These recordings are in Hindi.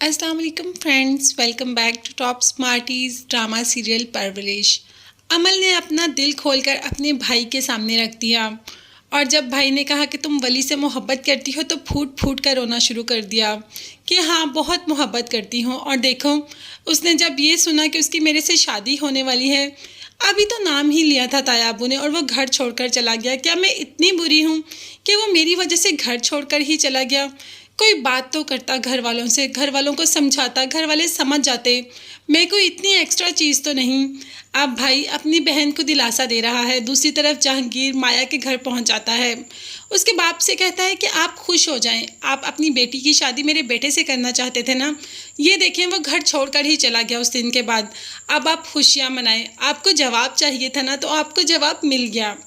अस्सलाम वालेकुम friends, welcome back to Top Smarties drama serial Parwarish. Amal ने अपना दिल खोलकर अपने भाई के सामने रख दिया और जब भाई ने कहा कि तुम वली से मोहब्बत करती हो तो फूट फूट कर रोना शुरू कर दिया कि हाँ, बहुत मोहब्बत करती हूँ। और देखो, उसने जब ये सुना कि उसकी मेरे से शादी होने वाली है, अभी तो नाम ही लिया था तायाबू ने और वो घर छोड़कर चला गया। क्या मैं इतनी बुरी हूँ कि वो मेरी वजह से घर छोड़कर ही चला गया? कोई बात तो करता घर वालों से, घर वालों को समझाता, घर वाले समझ जाते। मैं कोई इतनी एक्स्ट्रा चीज़ तो नहीं। अब भाई अपनी बहन को दिलासा दे रहा है। दूसरी तरफ जहांगीर माया के घर पहुंच जाता है। उसके बाप से कहता है कि आप खुश हो जाएं, आप अपनी बेटी की शादी मेरे बेटे से करना चाहते थे ना। ये देखें, वो घर छोड़कर ही चला गया उस दिन के बाद। अब आप खुशियाँ मनाएं। आपको जवाब चाहिए था ना, तो आपको जवाब मिल गया।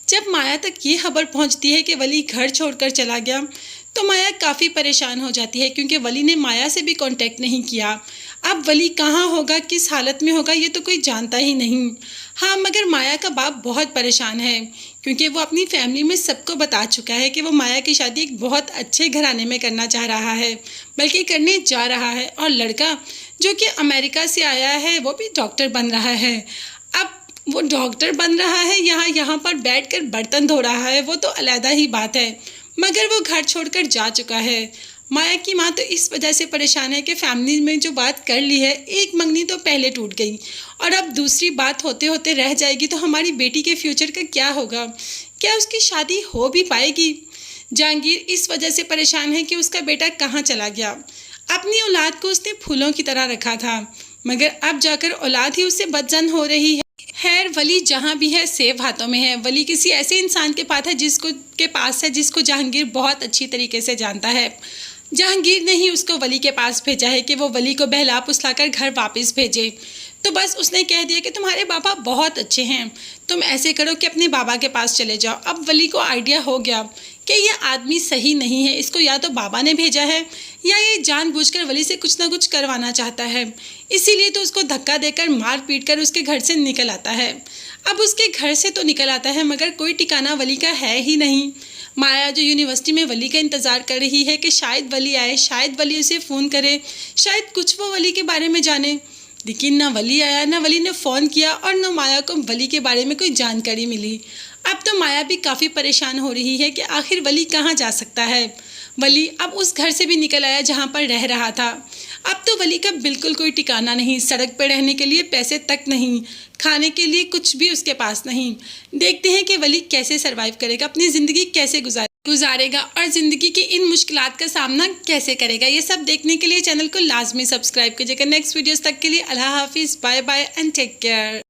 जब माया तक ये खबर पहुंचती है कि वली घर छोड़कर चला गया, तो माया काफ़ी परेशान हो जाती है क्योंकि वली ने माया से भी कांटेक्ट नहीं किया। अब वली कहाँ होगा, किस हालत में होगा, ये तो कोई जानता ही नहीं। हाँ, मगर माया का बाप बहुत परेशान है क्योंकि वो अपनी फैमिली में सबको बता चुका है कि वो माया की शादी एक बहुत अच्छे घराने में करना चाह रहा है, बल्कि करने जा रहा है। और लड़का जो कि अमेरिका से आया है वो भी डॉक्टर बन रहा है। अब वो डॉक्टर बन रहा है, यहाँ पर बैठकर बर्तन धो रहा है, वो तो अलग ही बात है, मगर वो घर छोड़कर जा चुका है। माया की माँ तो इस वजह से परेशान है कि फैमिली में जो बात कर ली है, एक मंगनी तो पहले टूट गई और अब दूसरी बात होते होते रह जाएगी, तो हमारी बेटी के फ्यूचर का क्या होगा? क्या उसकी शादी हो भी पाएगी? जहांगीर इस वजह से परेशान है कि उसका बेटा कहाँ चला गया। अपनी औलाद को उसने फूलों की तरह रखा था, मगर अब जाकर औलाद ही उससे बदजन हो रही है। खैर, वली जहाँ भी है सेफ हाथों में है। वली किसी ऐसे इंसान के पास है जिसको जहांगीर बहुत अच्छी तरीके से जानता है। जहांगीर ने ही उसको वली के पास भेजा है कि वो वली को बहला फुसलाकर घर वापस भेजे। तो बस उसने कह दिया कि तुम्हारे बाबा बहुत अच्छे हैं, तुम ऐसे करो कि अपने बाबा के पास चले जाओ। अब वली को आइडिया हो गया कि ये आदमी सही नहीं है, इसको या तो बाबा ने भेजा है या ये जानबूझकर वली से कुछ ना कुछ करवाना चाहता है। इसीलिए तो उसको धक्का देकर मार पीट कर उसके घर से निकल आता है। अब उसके घर से तो निकल आता है, मगर कोई ठिकाना वली का है ही नहीं। माया जो यूनिवर्सिटी में वली का इंतज़ार कर रही है कि शायद वली आए, शायद वली उसे फ़ोन करे, शायद कुछ वो वली के बारे में जाने, लेकिन ना वली आया, ना वली ने फ़ोन किया और ना माया को वली के बारे में कोई जानकारी मिली। अब तो माया भी काफ़ी परेशान हो रही है कि आखिर वली कहाँ जा सकता है। वली अब उस घर से भी निकल आया जहाँ पर रह रहा था। अब तो वली का बिल्कुल कोई ठिकाना नहीं, सड़क पर रहने के लिए पैसे तक नहीं, खाने के लिए कुछ भी उसके पास नहीं। देखते हैं कि वली कैसे सरवाइव करेगा, अपनी ज़िंदगी कैसे गुजारेगा और ज़िंदगी की इन मुश्किलात का सामना कैसे करेगा। ये सब देखने के लिए चैनल को लाजमी सब्सक्राइब कीजिएगा। नेक्स्ट वीडियोस तक के लिए अल्लाह हाफिज़, bye bye and take care.